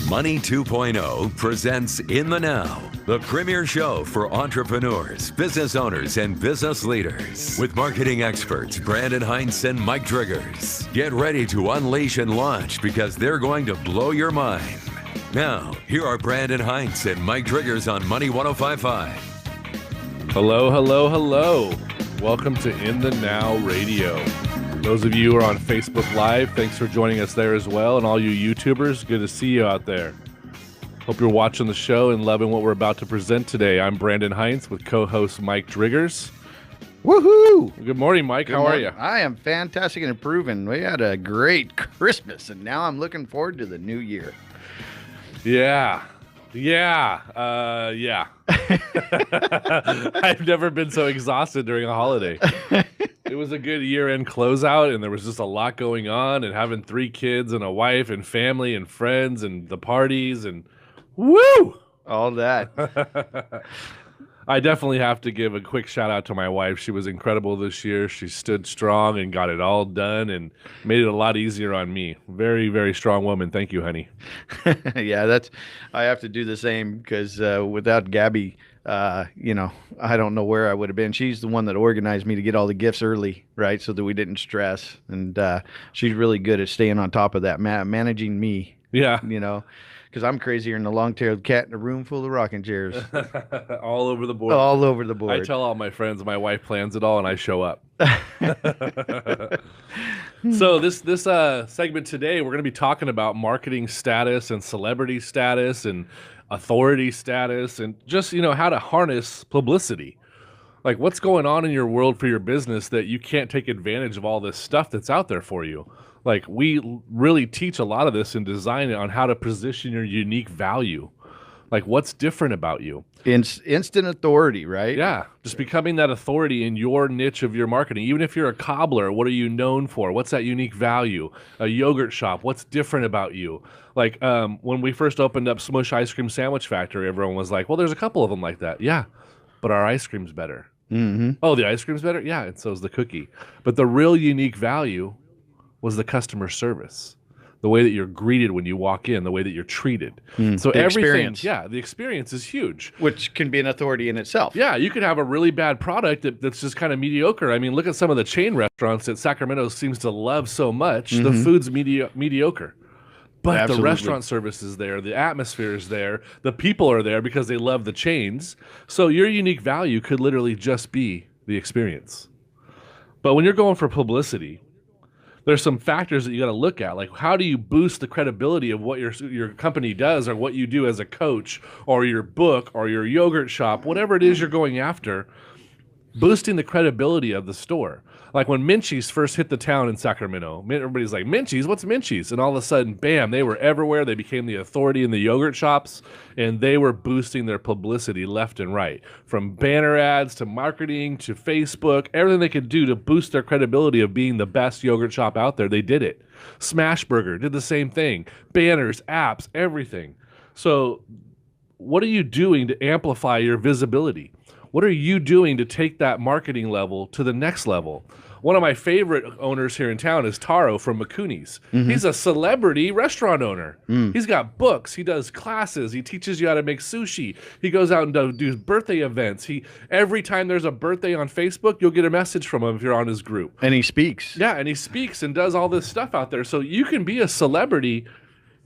Money 2.0 presents In the Now, the premier show for entrepreneurs, business owners, and business leaders. With marketing experts Brandon Hintz and Mike Driggers. Get ready to unleash and launch because they're going to blow your mind. Now, here are Brandon Hintz and Mike Driggers on Money 105.5. Hello, hello, hello. Welcome to In the Now Radio. Those of you who are on Facebook Live, thanks for joining us there as well. And all you YouTubers, good to see you out there. Hope you're watching the show and loving what we're about to present today. I'm Brandon Hintz with co-host Mike Driggers. Woohoo! Good morning, Mike. How are you? I am fantastic and improving. We had a great Christmas, and now I'm looking forward to the new year. Yeah. I've never been so exhausted during a holiday. It was a good year-end closeout, and there was just a lot going on, and having 3 kids and a wife and family and friends and the parties and woo! All that. I definitely have to give a quick shout-out to my wife. She was incredible this year. She stood strong and got it all done and made it a lot easier on me. Very, very strong woman. Thank you, honey. Yeah, I have to do the same because without Gabby, I don't know where I would have been. She's the one that organized me to get all the gifts early, right, so that we didn't stress. And she's really good at staying on top of that, managing me. Yeah. Because I'm crazier than a long-tailed cat in a room full of rocking chairs. All over the board. All over the board. I tell all my friends my wife plans it all, and I show up. So this segment today, we're going to be talking about marketing status and celebrity status and authority status and just, how to harness publicity. Like, what's going on in your world for your business that you can't take advantage of all this stuff that's out there for you? Like, we really teach a lot of this in design on how to position your unique value. Like, what's different about you? Instant authority, right? Yeah, just becoming that authority in your niche of your marketing. Even if you're a cobbler, what are you known for? What's that unique value? A yogurt shop, what's different about you? Like, when we first opened up Smush Ice Cream Sandwich Factory, everyone was like, well, there's a couple of them like that. Yeah, but our ice cream's better. Mm-hmm. Oh, the ice cream's better? Yeah, and so is the cookie. But the real unique value was the customer service, the way that you're greeted when you walk in, the way that you're treated. So the everything, experience. the experience is huge. Which can be an authority in itself. Yeah, you could have a really bad product that's just kind of mediocre. I mean, look at some of the chain restaurants that Sacramento seems to love so much. The food's mediocre. But Absolutely. The restaurant service is there, the atmosphere is there, the people are there because they love the chains. So your unique value could literally just be the experience. But when you're going for publicity, there's some factors that you got to look at. Like, how do you boost the credibility of what your company does or what you do as a coach or your book or your yogurt shop, whatever it is you're going after, boosting the credibility of the store. Like when Minchie's first hit the town in Sacramento, everybody's like, Minchie's? What's Minchie's? And all of a sudden, bam, they were everywhere. They became the authority in the yogurt shops, and they were boosting their publicity left and right. From banner ads to marketing to Facebook, everything they could do to boost their credibility of being the best yogurt shop out there, they did it. Smashburger did the same thing. Banners, apps, everything. So what are you doing to amplify your visibility? What are you doing to take that marketing level to the next level? One of my favorite owners here in town is Taro from McCooney's. He's a celebrity restaurant owner. He's got books. He does classes. He teaches you how to make sushi. He goes out and does birthday events. Every time there's a birthday on Facebook, you'll get a message from him if you're on his group. And he speaks. Yeah, and he speaks and does all this stuff out there. So you can be a celebrity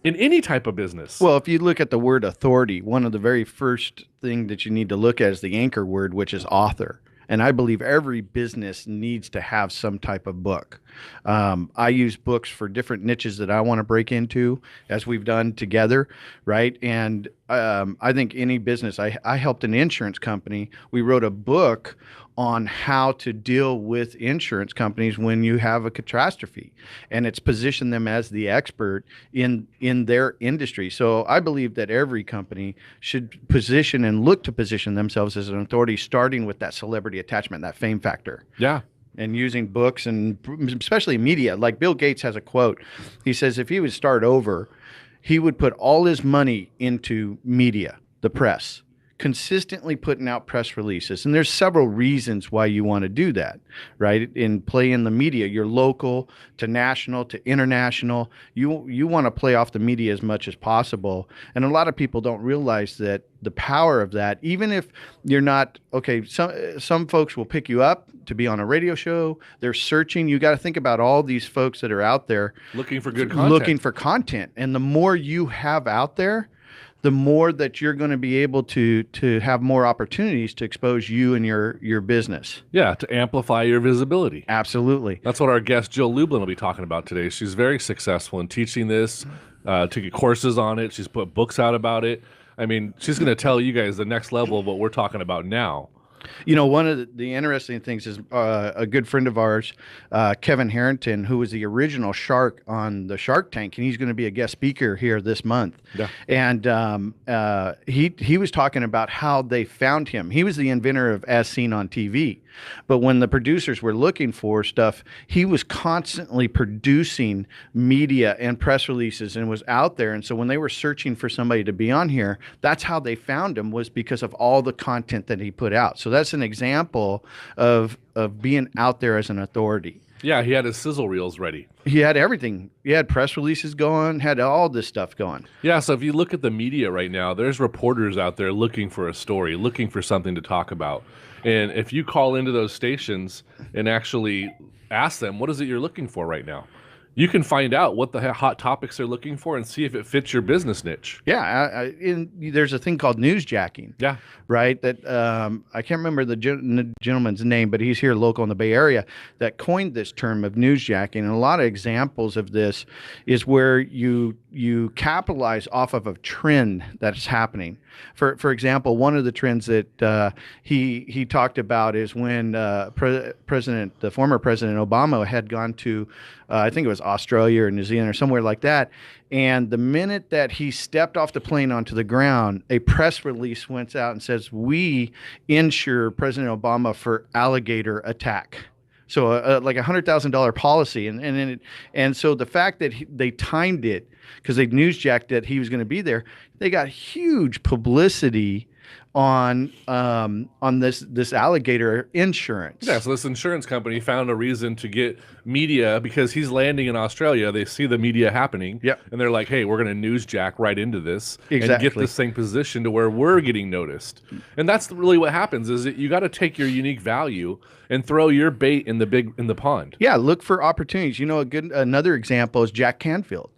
in any type of business. Well, if you look at the word authority, one of the very first thing that you need to look at is the anchor word, which is author. And I believe every business needs to have some type of book. I use books for different niches that I want to break into, as we've done together, right? And I think any business, I helped an insurance company. We wrote a book on how to deal with insurance companies when you have a catastrophe, and it's positioned them as the expert in their industry. So I believe that every company should position and look to position themselves as an authority, starting with that celebrity attachment, that fame factor. Yeah. And using books and especially media. Like Bill Gates has a quote. He says if he would start over, he would put all his money into media, the press, consistently putting out press releases. And there's several reasons why you want to do that, right? In play in the media, you're local to national to international. You want to play off the media as much as possible. And a lot of people don't realize that the power of that, even if you're not, okay, some folks will pick you up to be on a radio show. They're searching. You got to think about all these folks that are out there looking for good content. Looking for content. And the more you have out there, the more that you're going to be able to have more opportunities to expose you and your business. Yeah, to amplify your visibility. Absolutely. That's what our guest Jill Lublin will be talking about today. She's very successful in teaching this, taking courses on it. She's put books out about it. I mean, she's going to tell you guys the next level of what we're talking about now. You know, one of the interesting things is a good friend of ours, Kevin Harrington, who was the original shark on the Shark Tank, and he's going to be a guest speaker here this month. Yeah. And he was talking about how they found him. He was the inventor of As Seen on TV. But when the producers were looking for stuff, he was constantly producing media and press releases and was out there. And so when they were searching for somebody to be on here, that's how they found him, was because of all the content that he put out. So that's an example of being out there as an authority. Yeah, he had his sizzle reels ready. He had everything. He had press releases going, had all this stuff going. Yeah, so if you look at the media right now, there's reporters out there looking for a story, looking for something to talk about. And if you call into those stations and actually ask them, what is it you're looking for right now? You can find out what the hot topics they're looking for and see if it fits your business niche. Yeah, there's a thing called newsjacking. Yeah, right. That I can't remember the gentleman's name, but he's here local in the Bay Area that coined this term of newsjacking. And a lot of examples of this is where you capitalize off of a trend that's happening. For example, one of the trends that he talked about is when the former President Obama had gone to, I think it was Australia or New Zealand or somewhere like that. And the minute that he stepped off the plane onto the ground, a press release went out and says, we insure President Obama for alligator attack. So like $100,000 policy. And so the fact that they timed it, because they newsjacked that he was going to be there, they got huge publicity on this alligator insurance. Yeah, so this insurance company found a reason to get media because he's landing in Australia. They see the media happening, and they're like, hey, we're going to newsjack right into this and get this thing positioned to where we're getting noticed. And that's really what happens, is that you got to take your unique value and throw your bait in the pond. Yeah, look for opportunities. You know, another example is Jack Canfield.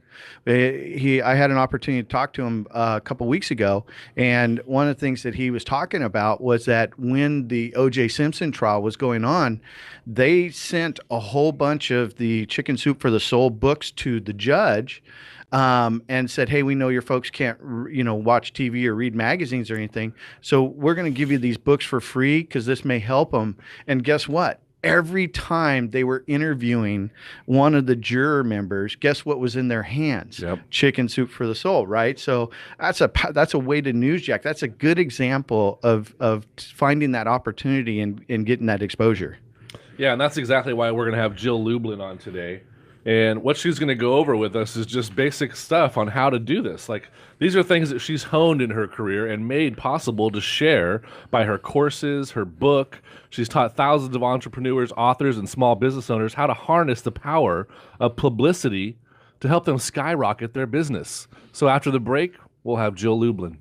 I had an opportunity to talk to him a couple weeks ago, and one of the things that he was talking about was that when the O.J. Simpson trial was going on, they sent a whole bunch of the Chicken Soup for the Soul books to the judge, and said, hey, we know your folks can't, watch TV or read magazines or anything, so we're going to give you these books for free because this may help them. And guess what? Every time they were interviewing one of the juror members, guess what was in their hands? Yep. Chicken Soup for the Soul, right? So that's a way to newsjack. That's a good example of finding that opportunity and getting that exposure. Yeah, and that's exactly why we're going to have Jill Lublin on today. And what she's going to go over with us is just basic stuff on how to do this. Like, these are things that she's honed in her career and made possible to share by her courses, her book. She's taught thousands of entrepreneurs, authors, and small business owners how to harness the power of publicity to help them skyrocket their business. So after the break, we'll have Jill Lublin.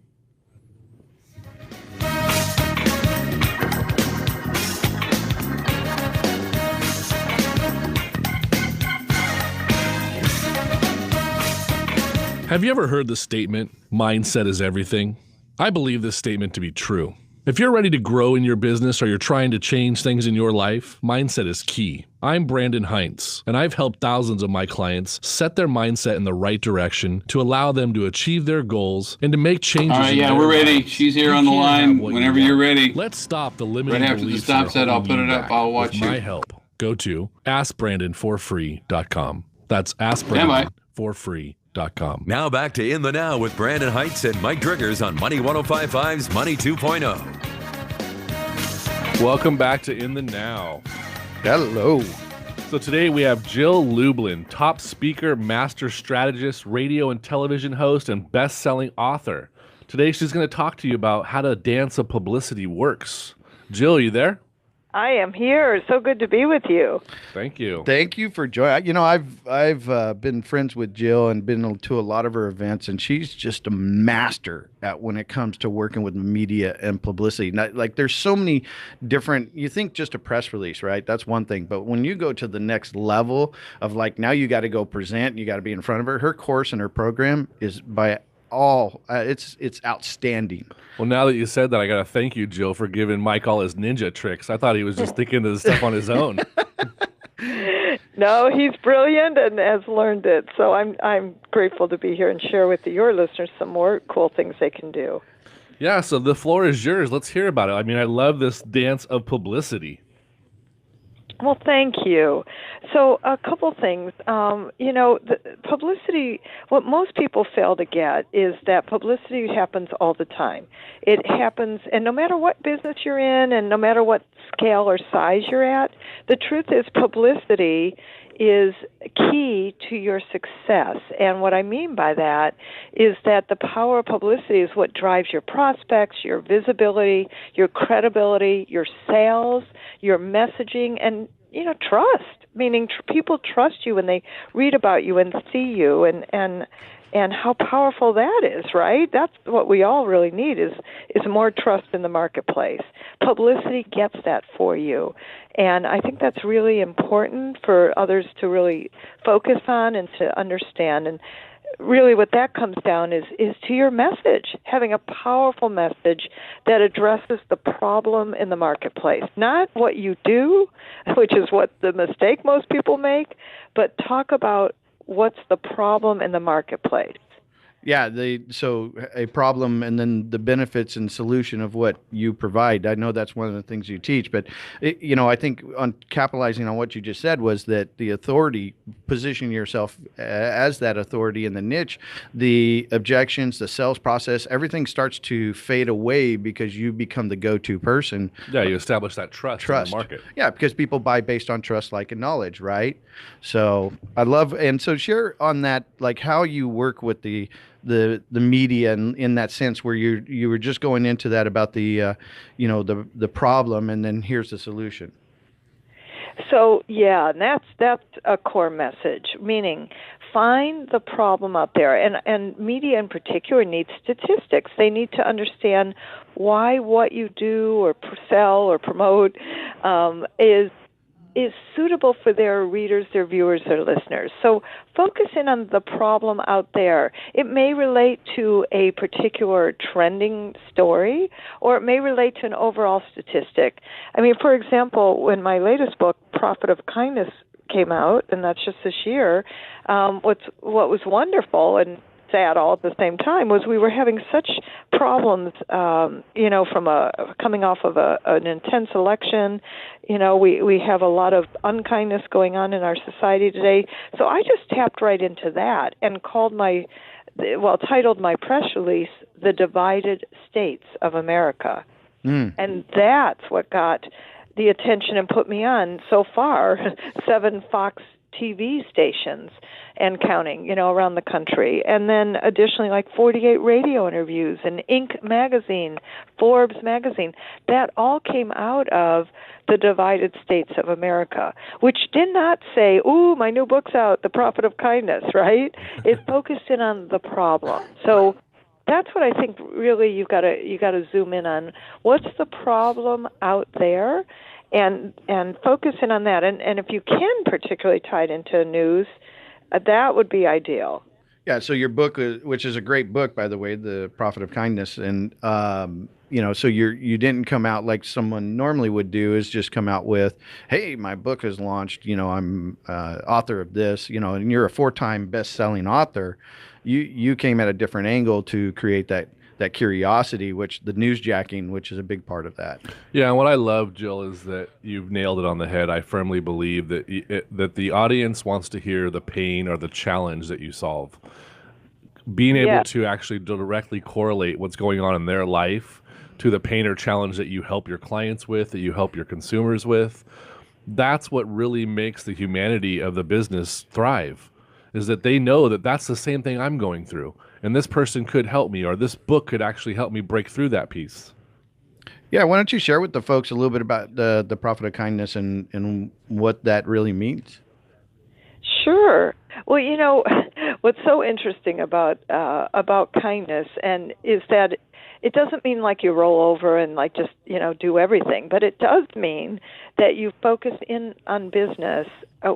Have you ever heard the statement, mindset is everything? I believe this statement to be true. If you're ready to grow in your business or you're trying to change things in your life, mindset is key. I'm Brandon Hintz, and I've helped thousands of my clients set their mindset in the right direction to allow them to achieve their goals and to make changes. All right, yeah, we're ready. Lives. She's here on the line whenever you're ready. Let's stop the limiting right after the stop set, I'll put it up. I'll watch you. My help. Go to askbrandonforfree.com. That's askbrandonforfree.com. Now back to In the Now with Brandon Hintz and Mike Driggers on Money 105.5's Money 2.0. Welcome back to In the Now. Hello. So today we have Jill Lublin, top speaker, master strategist, radio and television host, and best-selling author. Today she's going to talk to you about how the dance of publicity works. Jill, you there? I am here. So good to be with you. Thank you. Thank you for joining. You know, I've been friends with Jill and been to a lot of her events, and she's just a master at when it comes to working with media and publicity. Like, there's so many different. You think just a press release, right? That's one thing, but when you go to the next level of like now you got to go present, you got to be in front of her. Her course and her program is by all it's outstanding. Well, now that you said that, I got to thank you, Jill, for giving Mike all his ninja tricks. I thought he was just thinking of the stuff on his own. No, he's brilliant and has learned it. So I'm grateful to be here and share with your listeners some more cool things they can do. Yeah, so the floor is yours. Let's hear about it. I mean, I love this dance of publicity. Well, thank you. So a couple things. The publicity, what most people fail to get is that publicity happens all the time. It happens, and no matter what business you're in and no matter what scale or size you're at, the truth is publicity is key to your success. And what I mean by that is that the power of publicity is what drives your prospects, your visibility, your credibility, your sales, your messaging, and, trust, meaning people trust you when they read about you and see you, and how powerful that is, right? That's what we all really need is more trust in the marketplace. Publicity gets that for you. And I think that's really important for others to really focus on and to understand. And really what that comes down is to your message, having a powerful message that addresses the problem in the marketplace. Not what you do, which is what the mistake most people make, but talk about what's the problem in the marketplace. Yeah, so a problem and then the benefits and solution of what you provide. I know that's one of the things you teach, but I think on capitalizing on what you just said was that the authority, position yourself as that authority in the niche, the objections, the sales process, everything starts to fade away because you become the go-to person. Yeah, you establish that trust in the market. Yeah, because people buy based on trust, like, and knowledge, right? So I love, and so share on that, like how you work with the media in that sense where you were just going into that about the problem, and then here's the solution. So yeah, and that's a core message, meaning find the problem out there, and media in particular needs statistics. They need to understand why what you do or sell or promote is suitable for their readers, their viewers, their listeners. So focus in on the problem out there. It may relate to a particular trending story, or it may relate to an overall statistic. I mean, for example, when my latest book, Profit of Kindness, came out, and that's just this year, what was wonderful and sad all at the same time was we were having such problems, from coming off of an intense election. We have a lot of unkindness going on in our society today. So I just tapped right into that and titled my press release, "The Divided States of America." And that's what got the attention and put me on, so far, 7 Fox TV stations and counting, around the country. And then additionally, like 48 radio interviews and Inc. magazine, Forbes magazine. That all came out of the Divided States of America, which did not say, "Ooh, my new book's out, The Profit of Kindness," right? It focused in on the problem. So that's what I think really you got to zoom in on. What's the problem out there? And focus in on that. And if you can particularly tie it into news, that would be ideal. Yeah, so your book, which is a great book, by the way, The Profit of Kindness, and so you didn't come out like someone normally would do, is just come out with, "Hey, my book is launched. I'm author of this. And you're a 4-time best-selling author. You came at a different angle to create that curiosity, which the newsjacking, which is a big part of that. Yeah, and what I love, Jill, is that you've nailed it on the head. I firmly believe that the audience wants to hear the pain or the challenge that you solve. Being able to actually directly correlate what's going on in their life to the pain or challenge that you help your clients with, that you help your consumers with, that's what really makes the humanity of the business thrive, is that they know that that's the same thing I'm going through. and this person could help me, or this book could actually help me break through that piece. Yeah, why don't you share with the folks a little bit about the profit of kindness and what that really means? Sure. Well, what's so interesting about kindness and is that it doesn't mean like you roll over and like just do everything, but it does mean that you focus in on business.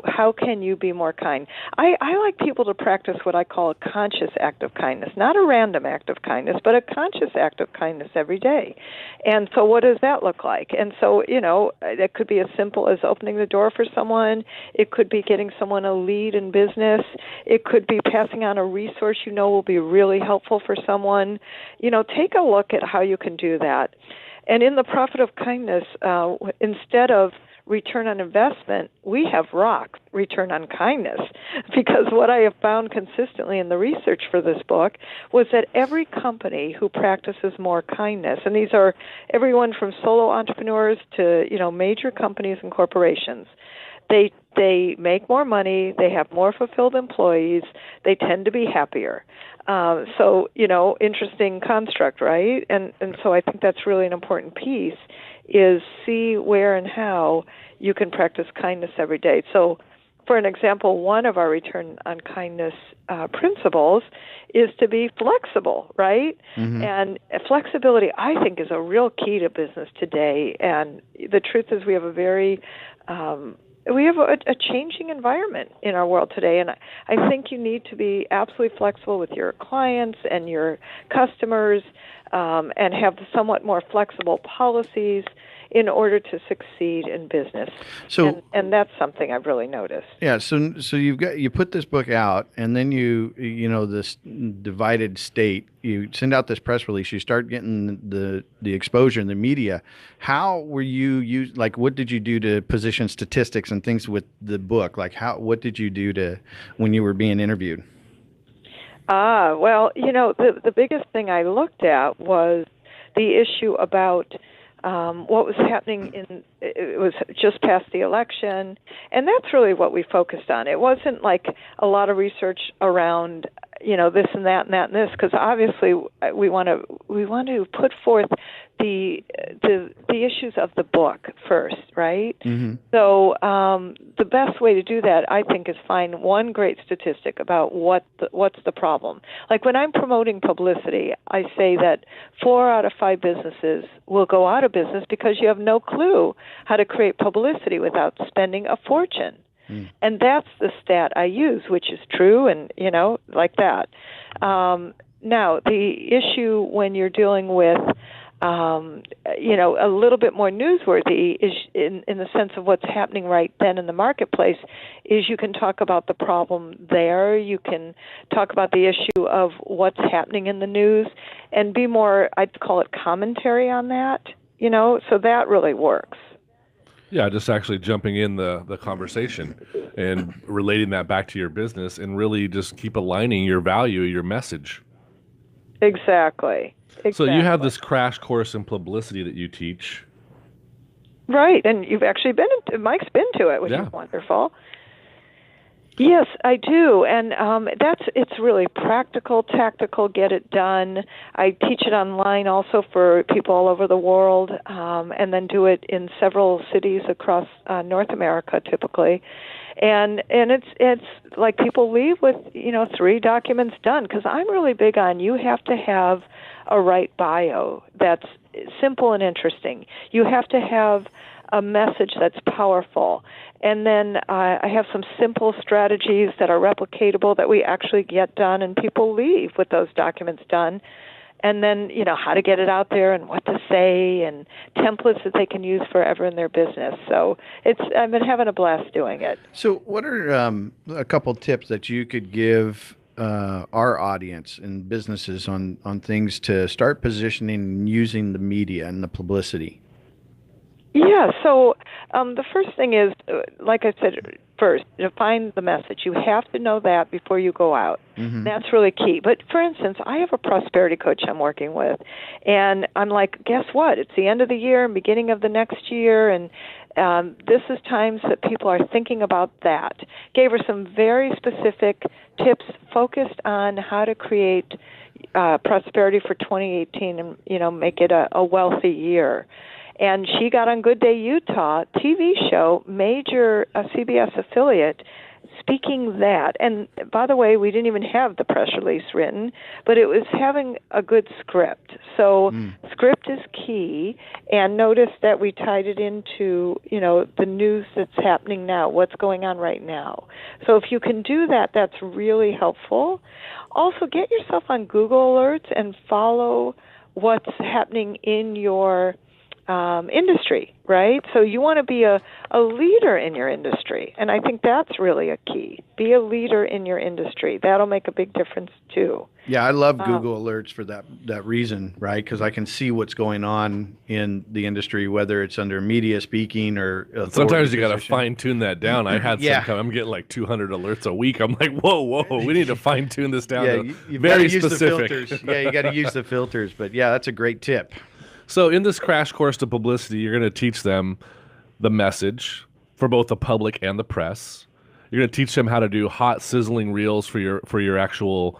How can you be more kind? I like people to practice what I call a conscious act of kindness, not a random act of kindness, but a conscious act of kindness every day. And so what does that look like? And so, it could be as simple as opening the door for someone. It could be getting someone a lead in business. It could be passing on a resource will be really helpful for someone. Take a look at how you can do that. And in the profit of kindness, instead of return on investment, we have ROC, return on kindness, because what I have found consistently in the research for this book was that every company who practices more kindness, and these are everyone from solo entrepreneurs to major companies and corporations, they make more money, they have more fulfilled employees, they tend to be happier. So interesting construct, right? And so I think that's really an important piece, is see where and how you can practice kindness every day. So, for an example, one of our return on kindness principles is to be flexible, right? Mm-hmm. And flexibility, I think, is a real key to business today. And the truth is we have a changing environment in our world today, and I think you need to be absolutely flexible with your clients and your customers, and have somewhat more flexible policies in order to succeed in business. So, and that's something I've really noticed. Yeah. So you put this book out, and then this divided state. You send out this press release. You start getting the exposure in the media. How were you what did you do to position statistics and things with the book? What did you do when you were being interviewed? Well, the biggest thing I looked at was the issue about what was happening it was just past the election, and that's really what we focused on. It wasn't like a lot of research around this and that and that and this, because obviously we want to put forth the issues of the book first, right? Mm-hmm. So the best way to do that, I think, is find one great statistic about what's the problem. Like when I'm promoting publicity, I say that 4 out of 5 businesses will go out of business because you have no clue how to create publicity without spending a fortune. And that's the stat I use, which is true, and like that. Now, the issue when you're dealing with a little bit more newsworthy is in the sense of what's happening right then in the marketplace, is you can talk about the problem there. You can talk about the issue of what's happening in the news and be more, I'd call it commentary on that, so that really works. Yeah, just actually jumping in the conversation and relating that back to your business, and really just keep aligning your value, your message. Exactly. So you have this crash course in publicity that you teach. Right, and you've actually Mike's been to it, which is wonderful. Yes, I do, and it's really practical, tactical, get it done. I teach it online also for people all over the world, and then do it in several cities across North America typically. And it's like people leave with 3 documents done, because I'm really big on you have to have a right bio that's simple and interesting. You have to have a message that's powerful. And then I have some simple strategies that are replicatable that we actually get done, and people leave with those documents done. And then, how to get it out there and what to say and templates that they can use forever in their business. So I've been having a blast doing it. So what are a couple tips that you could give our audience and businesses on things to start positioning and using the media and the publicity? Yeah, so The first thing is, like I said, first, define the message. You have to know that before you go out. Mm-hmm. That's really key. But, for instance, I have a prosperity coach I'm working with, and I'm like, guess what? It's the end of the year and beginning of the next year, and this is times that people are thinking about that. Gave her some very specific tips focused on how to create prosperity for 2018 and, make it a wealthy year. And she got on Good Day Utah TV show, major CBS affiliate, speaking that. And by the way, we didn't even have the press release written, but it was having a good script. So script is key. And notice that we tied it into, the news that's happening now, what's going on right now. So if you can do that, that's really helpful. Also, get yourself on Google Alerts and follow what's happening in your industry, right? So you want to be a leader in your industry, and I think that's really a key. Be a leader in your industry. That'll make a big difference too. Yeah, I love Google Alerts for that reason, right? Because I can see what's going on in the industry, whether it's under media speaking or sometimes you got to fine tune that down. I had I'm getting like 200 alerts a week. I'm like, whoa, we need to fine tune this down. Yeah, you've very got to use specific. the filters. Yeah, you got to use the filters. But yeah, that's a great tip. So in this crash course to publicity, you're going to teach them the message for both the public and the press. You're going to teach them how to do hot sizzling reels for your actual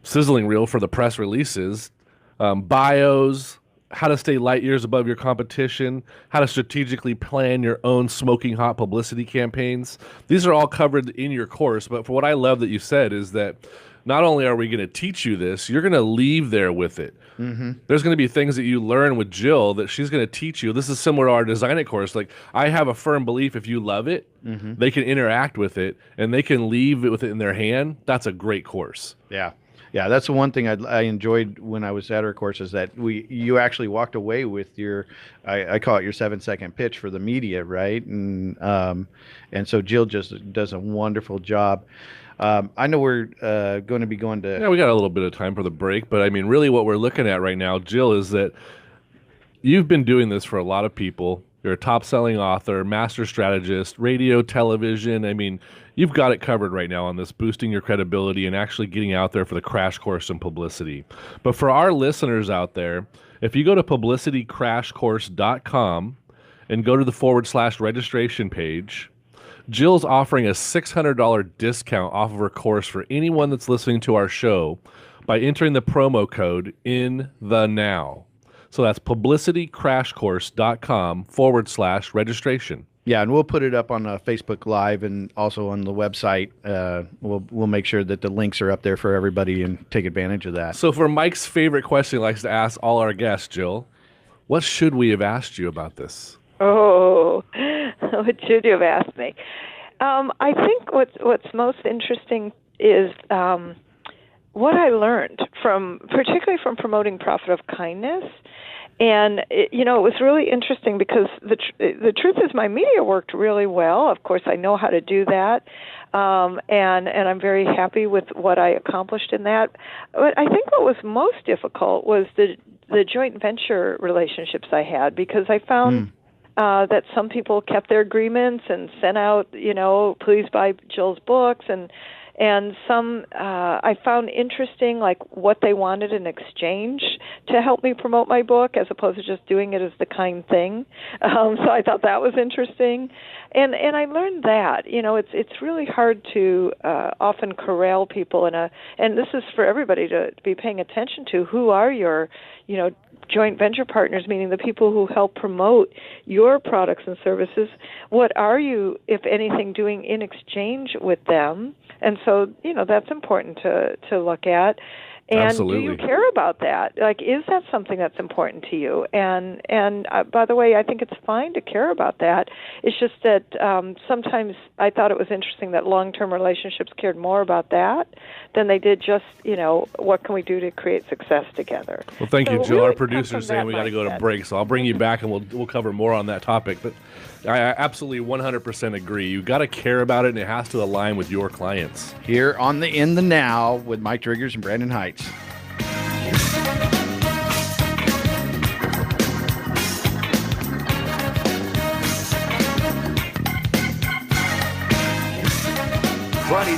sizzling reel for the press releases, bios, how to stay light years above your competition, how to strategically plan your own smoking hot publicity campaigns. These are all covered in your course. But for what I love that you said is that not only are we going to teach you this, you're going to leave there with it. Mm-hmm. There's going to be things that you learn with Jill that she's going to teach you. This is similar to our Design It course. Like, I have a firm belief if you love it, they can interact with it, and they can leave it with it in their hand. That's a great course. Yeah. Yeah, that's the one thing I enjoyed when I was at our course is that you actually walked away with your, I call it your 7-second pitch for the media, right? And so Jill just does a wonderful job. I know we're going to be going to... Yeah, we got a little bit of time for the break, but I mean, really what we're looking at right now, Jill, is that you've been doing this for a lot of people. You're a top-selling author, master strategist, radio, television. I mean, you've got it covered right now on this, boosting your credibility and actually getting out there for the crash course in publicity. But for our listeners out there, if you go to publicitycrashcourse.com and go to the /registration page, Jill's offering a $600 discount off of her course for anyone that's listening to our show by entering the promo code INTHENOW. So that's publicitycrashcourse.com /registration. Yeah, and we'll put it up on Facebook Live and also on the website. We'll make sure that the links are up there for everybody and take advantage of that. So for Mike's favorite question he likes to ask all our guests, Jill, what should we have asked you about this? Oh, what should you have asked me? I think what's most interesting is what I learned particularly from promoting Profit of Kindness. And it was really interesting because the truth is my media worked really well. Of course, I know how to do that, and I'm very happy with what I accomplished in that. But I think what was most difficult was the joint venture relationships I had, because I found that some people kept their agreements and sent out, please buy Jill's books, and some I found interesting, like what they wanted in exchange to help me promote my book, as opposed to just doing it as the kind thing. So I thought that was interesting, and I learned that it's really hard to often corral people and this is for everybody to be paying attention to. Who are your joint venture partners, meaning the people who help promote your products and services? What are you, if anything, doing in exchange with them? And so, that's important to look at. And Absolutely. Do you care about that? Like, is that something that's important to you? And by the way, I think it's fine to care about that. It's just that sometimes I thought it was interesting that long-term relationships cared more about that than they did just, what can we do to create success together? Well, thank you, Jill. Really our producer's saying we got to go to break, so I'll bring you back and we'll cover more on that topic. But I absolutely 100% agree. You got to care about it, and it has to align with your clients. Here on the In the Now with Mike Driggers and Brandon Hintz.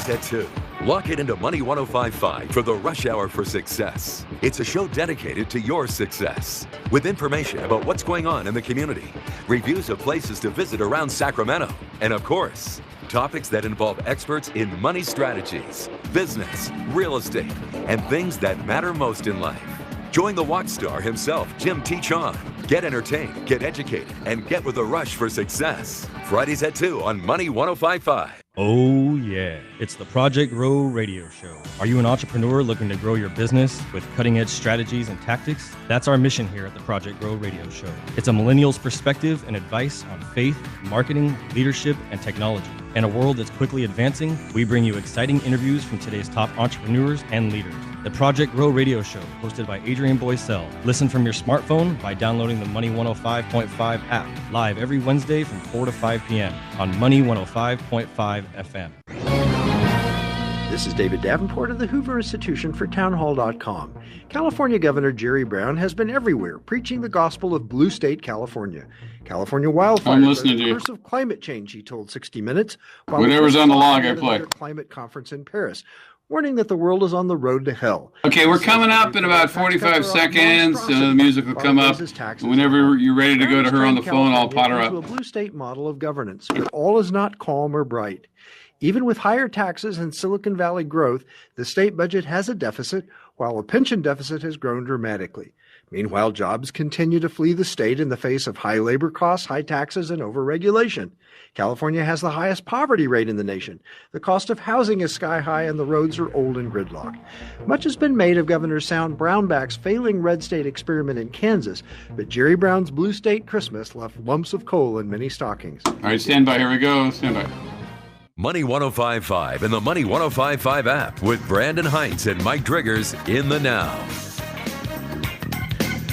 Fridays at 2. Lock it into Money 105.5 for the rush hour for success. It's a show dedicated to your success, with information about what's going on in the community, reviews of places to visit around Sacramento, and of course, topics that involve experts in money strategies, business, real estate, and things that matter most in life. Join the watch star himself, Jim T. Chong. Get entertained, get educated, and get with a rush for success. Fridays at 2 on Money 105.5. Oh, yeah. It's the Project Grow Radio Show. Are you an entrepreneur looking to grow your business with cutting-edge strategies and tactics? That's our mission here at the Project Grow Radio Show. It's a millennial's perspective and advice on faith, marketing, leadership, and technology. In a world that's quickly advancing, we bring you exciting interviews from today's top entrepreneurs and leaders. The Project Grow Radio Show, hosted by Adrian Boycell. Listen from your smartphone by downloading the Money 105.5 app. Live every Wednesday from 4 to 5 p.m. on Money 105.5 FM. This is David Davenport of the Hoover Institution for Townhall.com. California Governor Jerry Brown has been everywhere preaching the gospel of blue state California. California wildfires are the curse of climate change, he told 60 Minutes. Whatever's on the log, I play. Climate conference in Paris, warning that the world is on the road to hell. Okay, we're coming up in about 45 seconds. The music will come up. Whenever you're ready to go to her on the phone, I'll pot her up. A blue state model of governance, but all is not calm or bright. Even with higher taxes and Silicon Valley growth, the state budget has a deficit, while the pension deficit has grown dramatically. Meanwhile, jobs continue to flee the state in the face of high labor costs, high taxes, and overregulation. California has the highest poverty rate in the nation. The cost of housing is sky high, and the roads are old and gridlocked. Much has been made of Governor Sound Brownback's failing red state experiment in Kansas, but Jerry Brown's blue state Christmas left lumps of coal in many stockings. All right, stand by. Here we go. Stand by. Money 105.5 and the Money 105.5 app with Brandon Hintz and Mike Driggers in the now.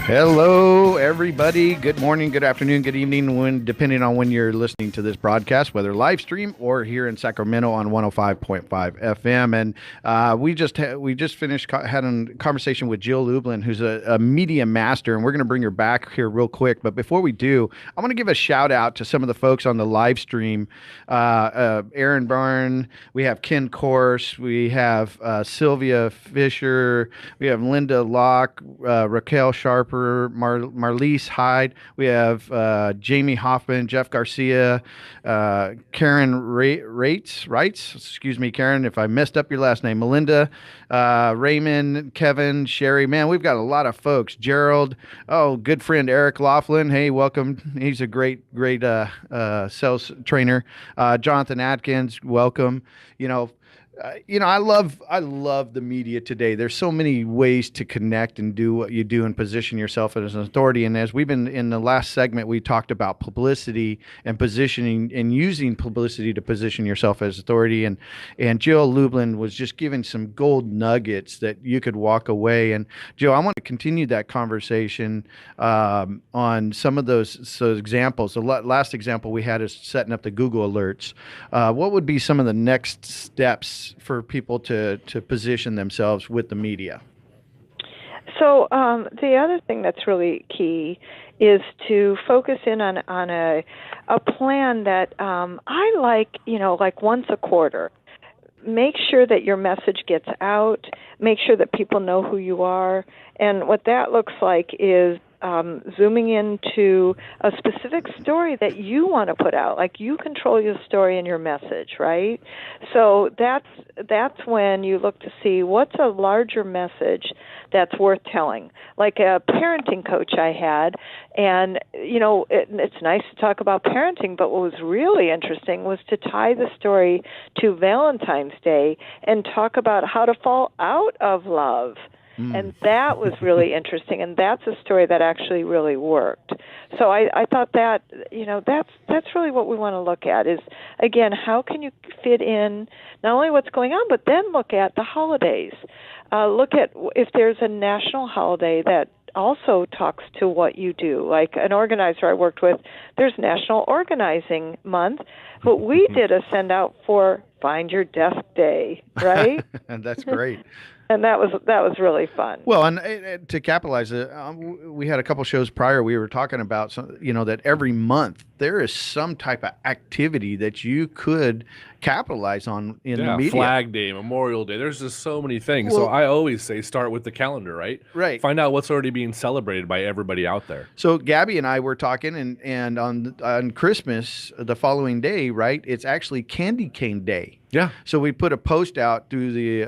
Hello, everybody. Good morning, good afternoon, good evening, depending on when you're listening to this broadcast, whether live stream or here in Sacramento on 105.5 FM. And we just finished having a conversation with Jill Lublin, who's a media master, and we're going to bring her back here real quick. But before we do, I want to give a shout out to some of the folks on the live stream. Aaron Byrne, we have Ken Korse, we have Sylvia Fisher, we have Linda Locke, Raquel Sharper, Marlise Hyde. We have Jamie Hoffman, Jeff Garcia, Karen Reitz. Excuse me, Karen, if I messed up your last name. Melinda, Raymond, Kevin, Sherry. Man, we've got a lot of folks. Gerald. Oh, good friend Eric Laughlin. Hey, welcome. He's a great sales trainer. Jonathan Atkins, welcome. I love the media today. There's so many ways to connect and do what you do and position yourself as an authority. And as we've been in the last segment, we talked about publicity and positioning and using publicity to position yourself as authority. And Jill Lublin was just giving some gold nuggets that you could walk away. And Jill, I want to continue that conversation on some of those examples. The last example we had is setting up the Google alerts. What would be some of the next steps for people to position themselves with the media? So the other thing that's really key is to focus in on a plan that I like once a quarter. Make sure that your message gets out. Make sure that people know who you are. And what that looks like is zooming into a specific story that you want to put out. Like, you control your story and your message, right? So that's when you look to see what's a larger message that's worth telling. Like a parenting coach I had, and it's nice to talk about parenting, but what was really interesting was to tie the story to Valentine's Day and talk about how to fall out of love. And that was really interesting, and that's a story that actually really worked. So I thought that, that's really what we want to look at is, again, how can you fit in not only what's going on, but then look at the holidays. Look at if there's a national holiday that also talks to what you do. Like an organizer I worked with, there's National Organizing Month, but we did a send out for Find Your Desk Day, right? And that's great. And that was really fun. Well, and to capitalize it, we had a couple shows prior. We were talking about that every month there is some type of activity that you could capitalize on in the media. Flag Day, Memorial Day. There's just so many things. So I always say start with the calendar, right? Right. Find out what's already being celebrated by everybody out there. So Gabby and I were talking, and on Christmas, the following day, right, it's actually Candy Cane Day. Yeah. So we put a post out through the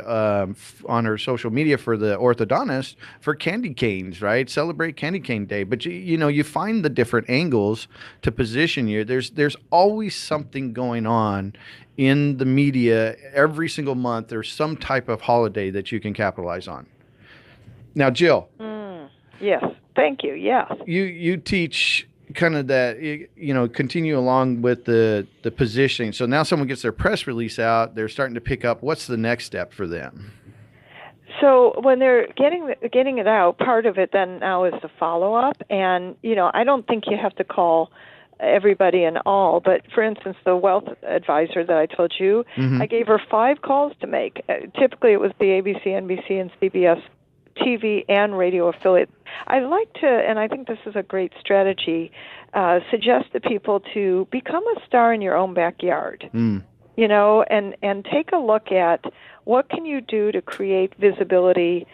on our social media for the orthodontist for candy canes, right? Celebrate Candy Cane Day. But you find the different angles to position you. There's always something going on in the media every single month. There's some type of holiday that you can capitalize on. Now, Jill. Yes. Thank you. Yes. You teach kind of that, continue along with the positioning. So now someone gets their press release out, they're starting to pick up. What's the next step for them? So when they're getting it out, part of it then now is the follow-up. And, I don't think you have to call everybody and all, but for instance, the wealth advisor that I told you, I gave her 5 calls to make. Typically it was the ABC, NBC, and CBS TV and radio affiliate. I like to, and I think this is a great strategy, suggest to people to become a star in your own backyard, and take a look at what can you do to create visibility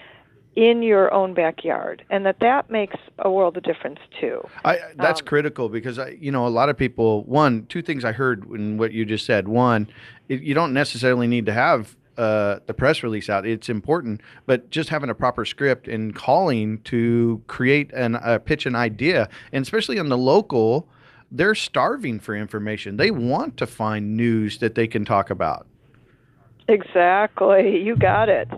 in your own backyard, and that makes a world of difference too. That's critical because a lot of people. Two things I heard in what you just said. One, you don't necessarily need to have the press release out. It's important, but just having a proper script and calling to create pitch an idea, and especially on the local, they're starving for information. They want to find news that they can talk about. Exactly. You got it.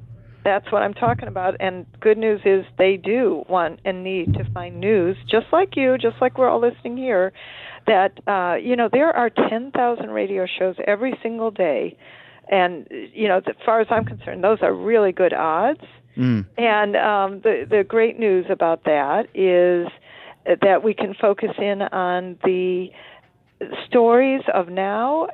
That's what I'm talking about. And good news is they do want and need to find news, just like you, just like we're all listening here, that, there are 10,000 radio shows every single day. And, as far as I'm concerned, those are really good odds. And the great news about that is that we can focus in on the stories of now.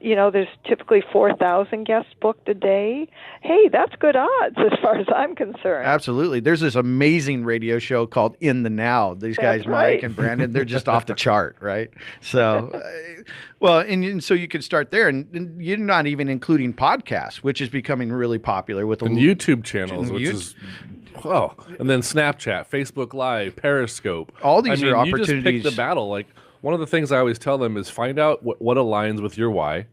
There's typically 4,000 guests booked a day. Hey, that's good odds as far as I'm concerned. Absolutely. There's this amazing radio show called In the Now. These guys, Mike and Brandon, they're just off the chart, right? So, and so you could start there, and you're not even including podcasts, which is becoming really popular with and YouTube channels, which is. Oh, and then Snapchat, Facebook Live, Periscope. All these are opportunities. You just pick the battle. Like, one of the things I always tell them is find out what aligns with your why.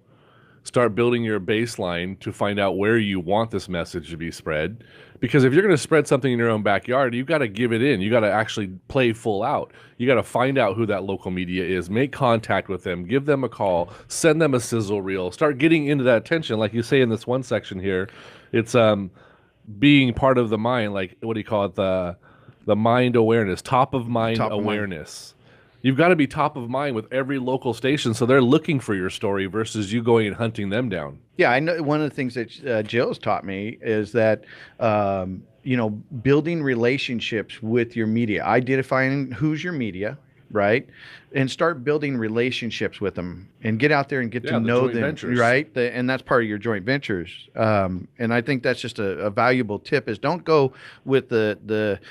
Start building your baseline to find out where you want this message to be spread. Because if you're going to spread something in your own backyard, you've got to give it in. You got to actually play full out. You got to find out who that local media is, make contact with them, give them a call, send them a sizzle reel, start getting into that attention. Like you say in this one section here, it's being part of the mind, like what do you call it? The mind awareness, top of mind awareness. You've got to be top of mind with every local station, so they're looking for your story versus you going and hunting them down. Yeah, I know one of the things that Jill's taught me is that, building relationships with your media, identifying who's your media, right? And start building relationships with them and get out there and get to know them, ventures. Right? And that's part of your joint ventures. And I think that's just a valuable tip is don't go with the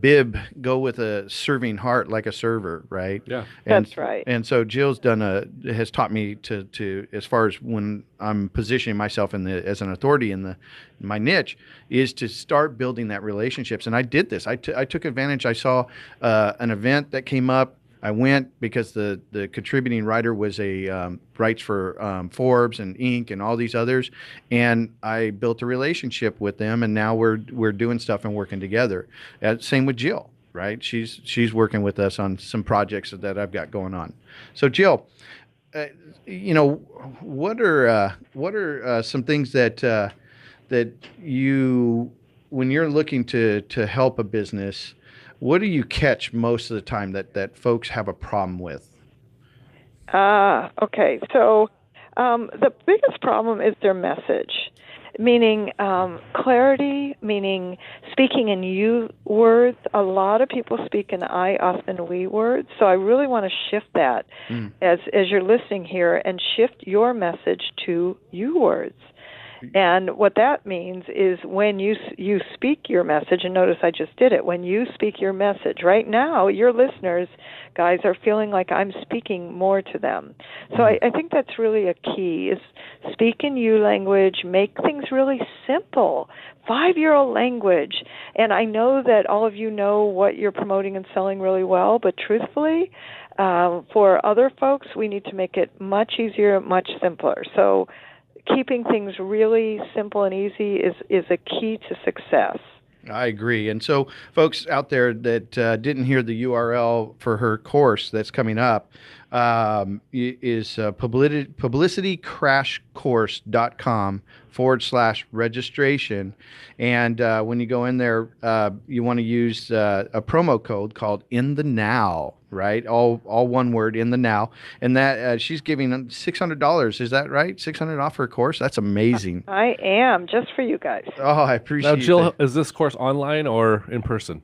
bib, go with a serving heart like a server, right? Yeah. That's right. And so Jill's has taught me to as far as when I'm positioning myself as an authority in my niche is to start building that relationships. And I did this. I took advantage. I saw an event that came up. I went because the contributing writer was writes for Forbes and Inc. and all these others, and I built a relationship with them, and now we're doing stuff and working together. Same with Jill, right? She's working with us on some projects that I've got going on. So Jill, what are some things that you, when you're looking to help a business, what do you catch most of the time that folks have a problem with? Okay. So the biggest problem is their message, meaning clarity, meaning speaking in you words. A lot of people speak in I, us, and we words. So I really want to shift that as you're listening here and shift your message to you words. And what that means is when you speak your message, and notice I just did it, when you speak your message, right now your listeners, guys, are feeling like I'm speaking more to them. So I think that's really a key, is speak in you language, make things really simple, 5-year-old language. And I know that all of you know what you're promoting and selling really well, but truthfully, for other folks, we need to make it much easier, much simpler. So keeping things really simple and easy is a key to success. I agree. And so folks out there that didn't hear the URL for her course that's coming up is publicitycrashcourse.com/registration. And when you go in there, you want to use a promo code called In the Now, right? All one word, In the Now. And that she's giving $600. Is that right? $600 off her course? That's amazing. I am, just for you guys. Oh, I appreciate it. Now, Jill, is this course online or in person?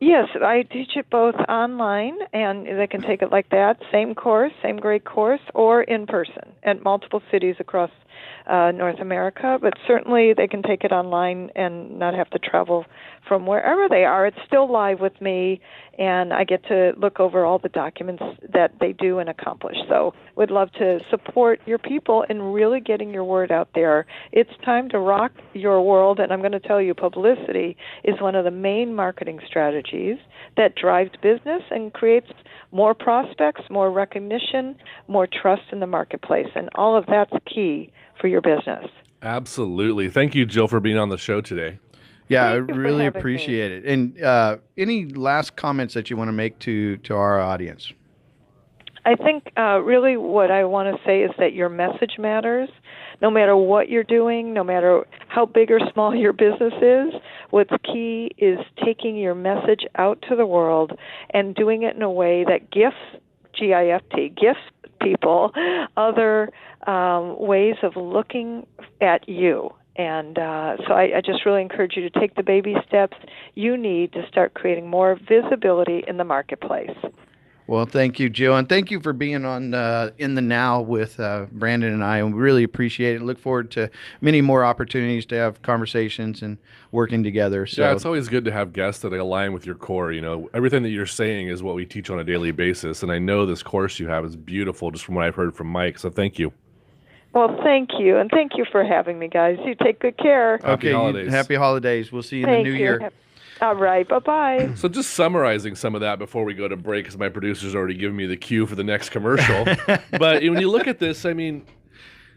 Yes, I teach it both online, and they can take it like that, same course, same great course, or in person at multiple cities across North America. But certainly they can take it online and not have to travel from wherever they are. It's still live with me, and I get to look over all the documents that they do and accomplish. So would love to support your people in really getting your word out there. It's time to rock your world, and I'm going to tell you, publicity is one of the main marketing strategies that drives business and creates more prospects, more recognition, more trust in the marketplace, and all of that's key for your business. Absolutely. Thank you, Jill, for being on the show today. Yeah, I really appreciate it. And any last comments that you want to make to our audience? I think really what I want to say is that your message matters. No matter what you're doing, no matter how big or small your business is, what's key is taking your message out to the world and doing it in a way that gifts, G-I-F-T, gifts people other ways of looking at you. And so I just really encourage you to take the baby steps you need to start creating more visibility in the marketplace. Well, thank you, Jill, and thank you for being on In the Now with Brandon and I. And we really appreciate it. Look forward to many more opportunities to have conversations and working together. So. Yeah, it's always good to have guests that align with your core. You know, everything that you're saying is what we teach on a daily basis. And I know this course you have is beautiful, just from what I've heard from Mike. So thank you. Well, thank you, and thank you for having me, guys. You take good care. Happy holidays. Happy holidays. We'll see you in the new year. All right, bye-bye. So just summarizing some of that before we go to break, because my producer's already given me the cue for the next commercial. But when you look at this, I mean,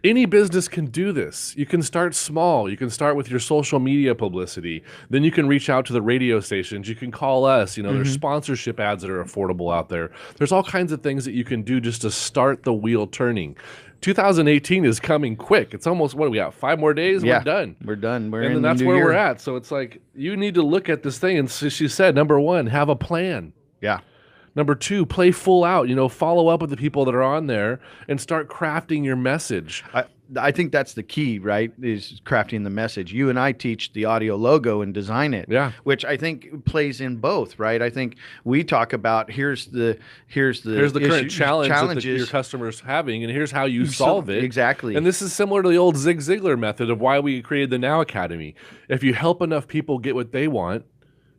any business can do this. You can start small. You can start with your social media publicity. Then you can reach out to the radio stations. You can call us. You know, there's sponsorship ads that are affordable out there. There's all kinds of things that you can do just to start the wheel turning. 2018 is coming quick. It's almost, what do we got? 5 more days? Yeah, we're done. We're done. And then that's where we're at. So it's like, you need to look at this thing. And so she said, number 1, have a plan. Yeah. Number 2, play full out. You know, follow up with the people that are on there and start crafting your message. I think that's the key, right, is crafting the message. You and I teach the audio logo and design it, which I think plays in both, right? I think we talk about here's the current challenge that your customer's having, and here's how you solve it. Exactly. And this is similar to the old Zig Ziglar method of why we created the Now Academy. If you help enough people get what they want,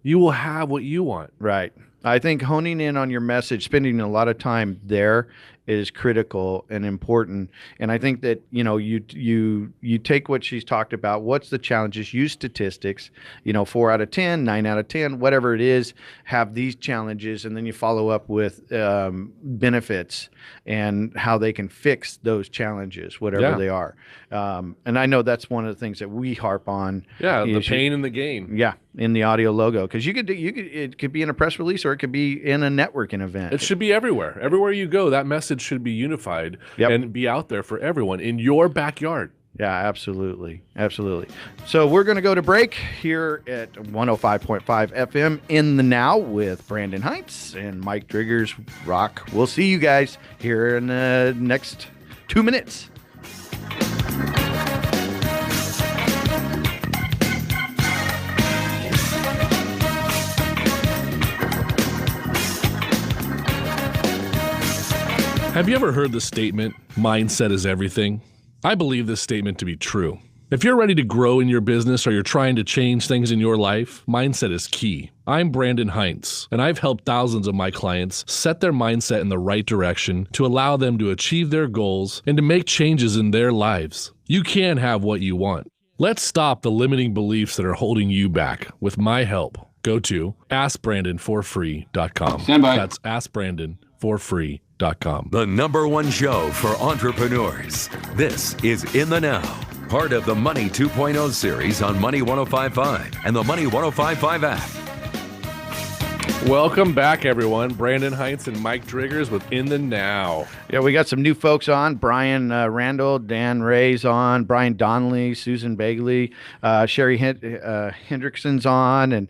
you will have what you want. Right. I think honing in on your message, spending a lot of time there is critical and important. And I think that, you know, you take what she's talked about, what's the challenges, use statistics, you know, 4 out of 10, 9 out of 10, whatever it is, have these challenges, and then you follow up with benefits and how they can fix those challenges, whatever they are. And I know that's one of the things that we harp on. Yeah, the pain in the gain. Yeah, in the audio logo, because it could be in a press release or it could be in a networking event. It should be everywhere. Everywhere you go, that message should be unified and be out there for everyone in your backyard. Yeah, absolutely. Absolutely. So we're going to go to break here at 105.5 FM in the Now with Brandon Hintz and Mike Driggers. Rock. We'll see you guys here in the next 2 minutes. Have you ever heard the statement, mindset is everything? I believe this statement to be true. If you're ready to grow in your business or you're trying to change things in your life, mindset is key. I'm Brandon Hintz, and I've helped thousands of my clients set their mindset in the right direction to allow them to achieve their goals and to make changes in their lives. You can have what you want. Let's stop the limiting beliefs that are holding you back with my help. Go to askbrandonforfree.com. Stand by. That's askbrandonforfree.com. The number one show for entrepreneurs. This is In the Now, part of the Money 2.0 series on Money 105.5 and the Money 105.5 app. Welcome back, everyone. Brandon Hintz and Mike Driggers with In the Now. Yeah, we got some new folks on. Brian Randall, Dan Ray's on, Brian Donnelly, Susan Bagley, Sherry Hendrickson's on, and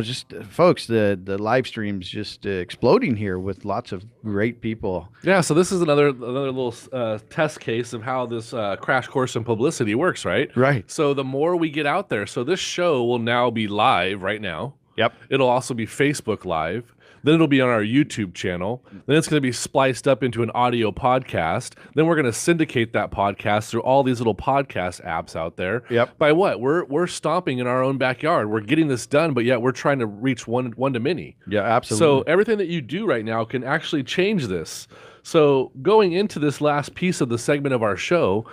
just folks, the live stream's just exploding here with lots of great people. Yeah, so this is another little test case of how this crash course in publicity works, right? Right. So the more we get out there, so this show will now be live right now. Yep. It'll also be Facebook Live. Then it'll be on our YouTube channel. Then it's going to be spliced up into an audio podcast. Then we're going to syndicate that podcast through all these little podcast apps out there. Yep. By what? We're stomping in our own backyard. We're getting this done, but yet we're trying to reach one to many. Yeah, absolutely. So everything that you do right now can actually change this. So going into this last piece of the segment of our show,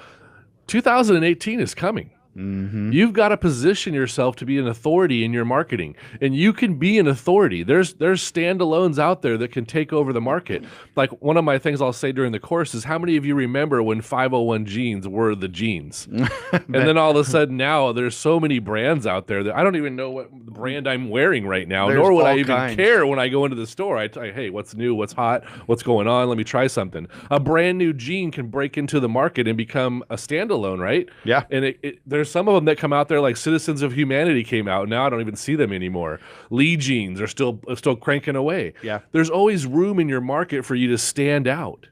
2018 is coming. Mm-hmm. You've got to position yourself to be an authority in your marketing, and you can be an authority. There's standalones out there that can take over the market. Like one of my things I'll say during the course is, how many of you remember when 501 jeans were the jeans? And then all of a sudden now there's so many brands out there that I don't even know what brand I'm wearing right now, nor would I even care when I go into the store. I tell you, hey, what's new, what's hot, what's going on? Let me try something. A brand new jean can break into the market and become a standalone, right? Yeah. And there's some of them that come out there, like Citizens of Humanity came out. Now I don't even see them anymore. Lee jeans are still cranking away. Yeah. There's always room in your market for you to stand out.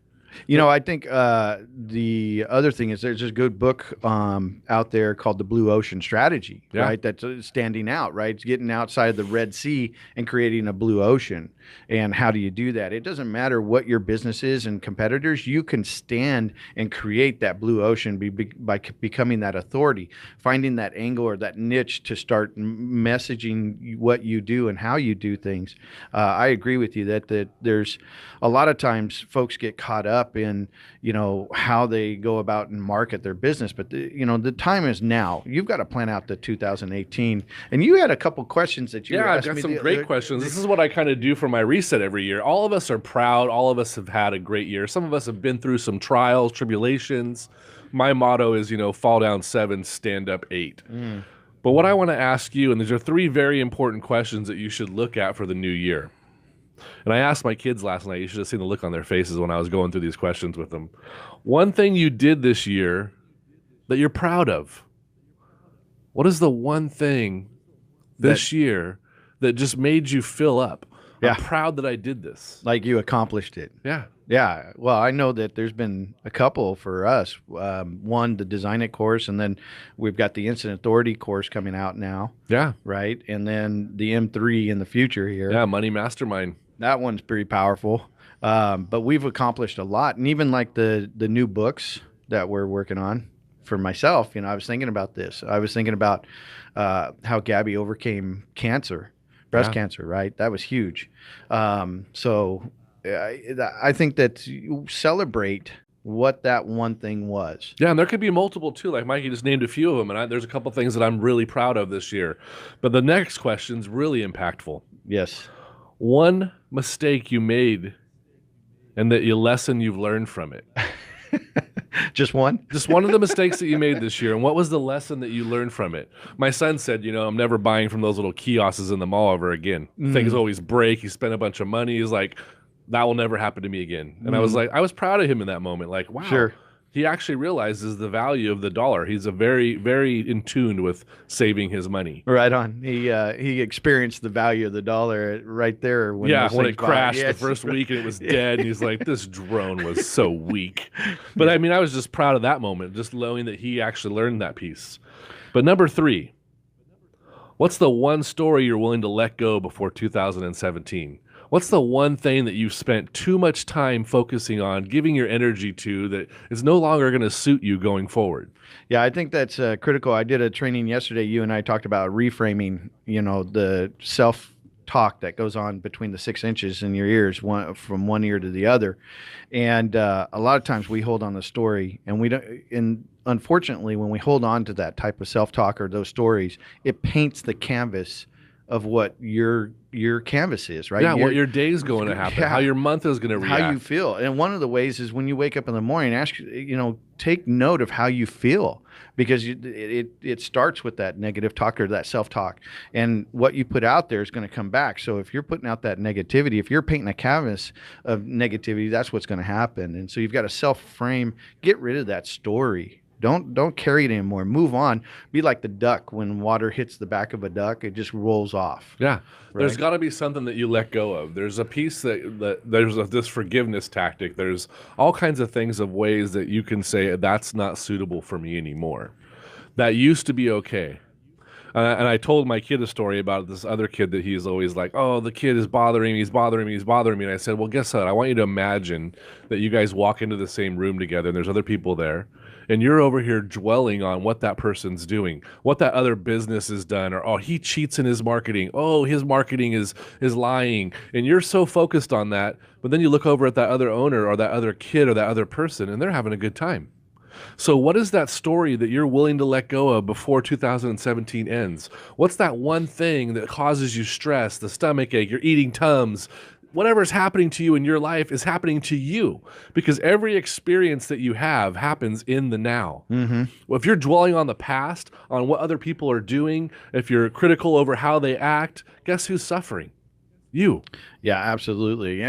I think the other thing is there's a good book out there called The Blue Ocean Strategy, right? That's standing out, right? It's getting outside of the Red Sea and creating a blue ocean. And how do you do that? It doesn't matter what your business is and competitors. You can stand and create that blue ocean by becoming that authority, finding that angle or that niche to start messaging what you do and how you do things. I agree with you that there's a lot of times folks get caught up in how they go about and market their business, but the time is now. You've got to plan out the 2018. And you had a couple questions that you I've got some great questions. This is what I kind of do for my reset every year. All of us are proud. All of us have had a great year. Some of us have been through some trials, tribulations. My motto is, fall down 7, stand up 8. But what I want to ask you, and these are 3 very important questions that you should look at for the new year. And I asked my kids last night, you should have seen the look on their faces when I was going through these questions with them. One thing you did this year that you're proud of. What is the one thing this year that just made you fill up? Yeah. I'm proud that I did this. Like you accomplished it. Yeah. Yeah. Well, I know that there's been a couple for us. One, the Design It course, and then we've got the Instant Authority course coming out now. Yeah. Right. And then the M3 in the future here. Yeah. Money Mastermind. That one's pretty powerful. But we've accomplished a lot. And even like the new books that we're working on for myself, I was thinking about this. I was thinking about how Gabby overcame cancer. Breast cancer, right? That was huge. So I think that you celebrate what that one thing was. Yeah, and there could be multiple too. Like Mikey just named a few of them, and there's a couple things that I'm really proud of this year. But the next question's really impactful. Yes. One mistake you made and that lesson you've learned from it. Just one? Just one of the mistakes that you made this year. And what was the lesson that you learned from it? My son said, I'm never buying from those little kiosks in the mall ever again. Things always break. He spent a bunch of money. He's like, that will never happen to me again. And I was like, I was proud of him in that moment. Like, wow. Sure. He actually realizes the value of the dollar. He's a very, very in tune with saving his money. Right on. He experienced the value of the dollar right there. When it crashed the first week and it was dead. And he's like, this drone was so weak. But I mean, I was just proud of that moment, just knowing that he actually learned that piece. But number 3, what's the one story you're willing to let go before 2017? What's the one thing that you've spent too much time focusing on, giving your energy to, that is no longer going to suit you going forward? Yeah, I think that's critical. I did a training yesterday. You and I talked about reframing, the self-talk that goes on between the 6 inches in your ears, from one ear to the other. And a lot of times we hold on the story, and we don't. And unfortunately, when we hold on to that type of self-talk or those stories, it paints the canvas of what your canvas is, right? Yeah, what your day's going to happen, how your month is going to react. How you feel. And one of the ways is when you wake up in the morning, take note of how you feel, because it starts with that negative talk or that self-talk. And what you put out there is going to come back. So if you're putting out that negativity, if you're painting a canvas of negativity, that's what's going to happen. And so you've got to self-frame, get rid of that story. Don't carry it anymore. Move on. Be like the duck. When water hits the back of a duck, it just rolls off. Yeah. Right? There's got to be something that you let go of. There's a piece that there's this forgiveness tactic. There's all kinds of things of ways that you can say that's not suitable for me anymore. That used to be okay. And I told my kid a story about this other kid that he's always like, oh, the kid is bothering me, he's bothering me, he's bothering me. And I said, well, guess what? I want you to imagine that you guys walk into the same room together and there's other people there. And you're over here dwelling on what that person's doing, what that other business has done, or, oh, he cheats in his marketing. Oh, his marketing is lying. And you're so focused on that. But then you look over at that other owner or that other kid or that other person, and they're having a good time. So what is that story that you're willing to let go of before 2017 ends? What's that one thing that causes you stress, the stomach ache, you're eating Tums? Whatever's happening to you in your life is happening to you, because every experience that you have happens in the now. Mm-hmm. Well, if you're dwelling on the past, on what other people are doing, if you're critical over how they act, guess who's suffering? You. Yeah, absolutely.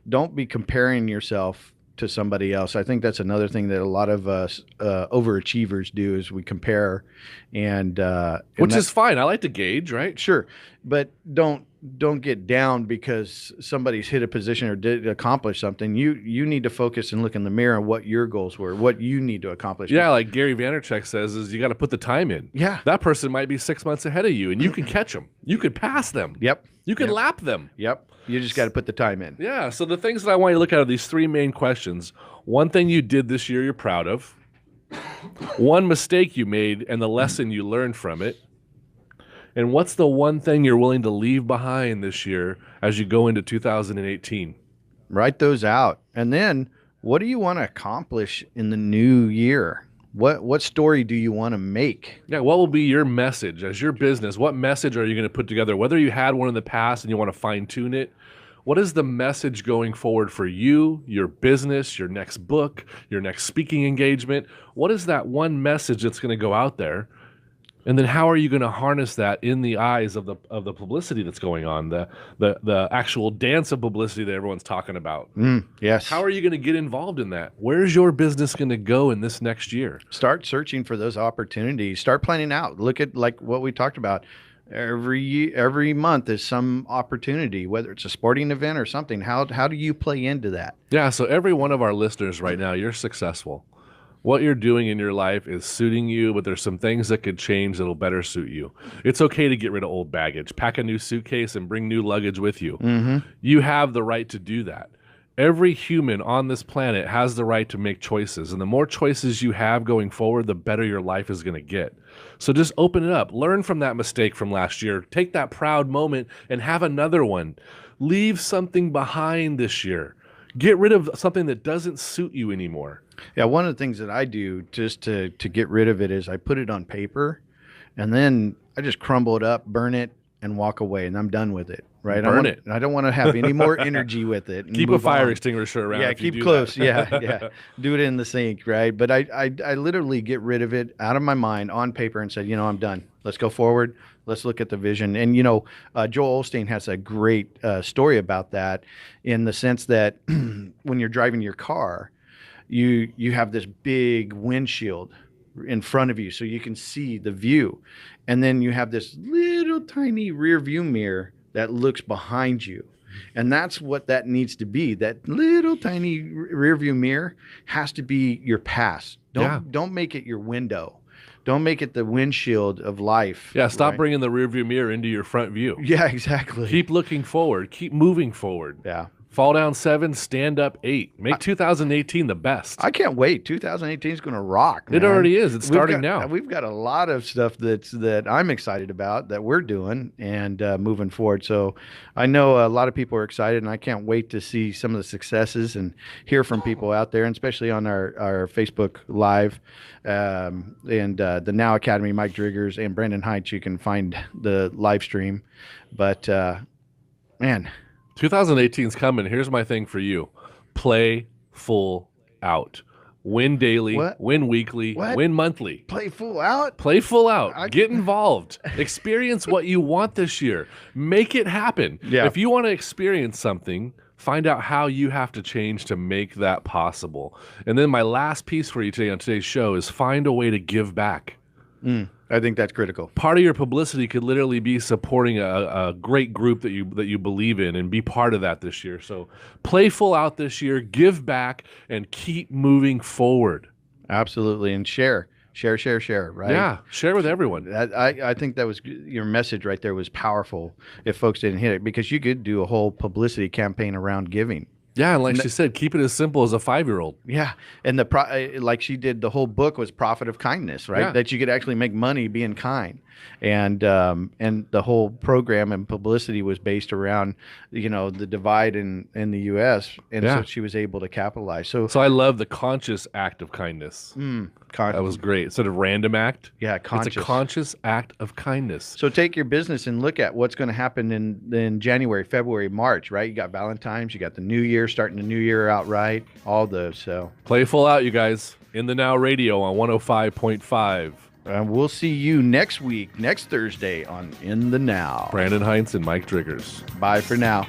Don't be comparing yourself to somebody else. I think that's another thing that a lot of us overachievers do, is we compare, which is fine. I like to gauge, right? Sure, but don't get down because somebody's hit a position or did accomplish something. You need to focus and look in the mirror on what your goals were, what you need to accomplish. Yeah, like Gary Vaynerchuk says, is you got to put the time in. Yeah, that person might be 6 months ahead of you, and you can catch them. You could pass them. Yep. You could lap them. Yep. You just got to put the time in. Yeah. So the things that I want you to look at are these three main questions. One thing you did this year you're proud of. One mistake you made and the lesson you learned from it. And what's the one thing you're willing to leave behind this year as you go into 2018? Write those out. And then what do you want to accomplish in the new year? What story do you want to make? Yeah, what will be your message as your business? What message are you going to put together? Whether you had one in the past and you want to fine-tune it, what is the message going forward for you, your business, your next book, your next speaking engagement? What is that one message that's going to go out there? And then how are you going to harness that in the eyes of the publicity that's going on, the actual dance of publicity that everyone's talking about? Yes. How are you going to get involved in that? Where's your business going to go in this next year? Start searching for those opportunities. Start planning out. Look at like what we talked about. Every month is some opportunity, whether it's a sporting event or something. How do you play into that? Yeah, so every one of our listeners right now, you're successful. What you're doing in your life is suiting you, but there's some things that could change that'll better suit you. It's okay to get rid of old baggage. Pack a new suitcase and bring new luggage with you. Mm-hmm. You have the right to do that. Every human on this planet has the right to make choices. And the more choices you have going forward, the better your life is going to get. So just open it up. Learn from that mistake from last year. Take that proud moment and have another one. Leave something behind this year. Get rid of something that doesn't suit you anymore. Yeah, one of the things that I do just to get rid of it is I put it on paper, and then I just crumble it up, burn it, and walk away, and I'm done with it. Right? Burn it. I don't want to have any more energy with it. Keep a fire extinguisher around. Yeah, keep close. Yeah. Do it in the sink, right? But I literally get rid of it out of my mind on paper and said, I'm done. Let's go forward. Let's look at the vision. And, Joel Osteen has a great story about that, in the sense that when you're driving your car, you have this big windshield in front of you so you can see the view. And then you have this little tiny rear view mirror that looks behind you. And that's what that needs to be. That little tiny rear view mirror has to be your past. Don't make it your window. Don't make it the windshield of life. Yeah, stop right? bringing the rearview mirror into your front view. Yeah, exactly. Keep looking forward. Keep moving forward. Yeah. Fall down 7, stand up 8. Make 2018 the best. I can't wait. 2018 is going to rock. It man. already is. It's starting now. We've got a lot of stuff that I'm excited about that we're doing and moving forward. So I know a lot of people are excited, and I can't wait to see some of the successes and hear from people out there, and especially on our Facebook Live and the Now Academy, Mike Driggers and Brandon Hintz. You can find the live stream. But, man. 2018 is coming. Here's my thing for you. Play full out. Win daily, win weekly, win monthly. Play full out? Play full out. Get involved. Experience what you want this year. Make it happen. Yeah. If you want to experience something, find out how you have to change to make that possible. And then my last piece for you today on today's show is find a way to give back. I think that's critical. Part of your publicity could literally be supporting a great group that you believe in, and be part of that this year. So play full out this year, give back, and keep moving forward. Absolutely. And share, right? Yeah, share with everyone. I think that was your message right there was powerful if folks didn't hit it, because you could do a whole publicity campaign around giving. Yeah, and like she said, keep it as simple as a 5-year-old. Yeah, and like she did, the whole book was Profit of Kindness, right? Yeah. That you could actually make money being kind, and the whole program and publicity was based around, the divide in the U.S. and so she was able to capitalize. So I love the conscious act of kindness. That was great. Instead of random act, conscious. It's a conscious act of kindness. So take your business and look at what's going to happen in January, February, March, right? You got Valentine's, you got the New Year, starting the New Year out right, all those. So play full out, you guys. In the Now Radio on 105.5. And we'll see you next week, next Thursday on In the Now. Brandon Hintz and Mike Driggers. Bye for now.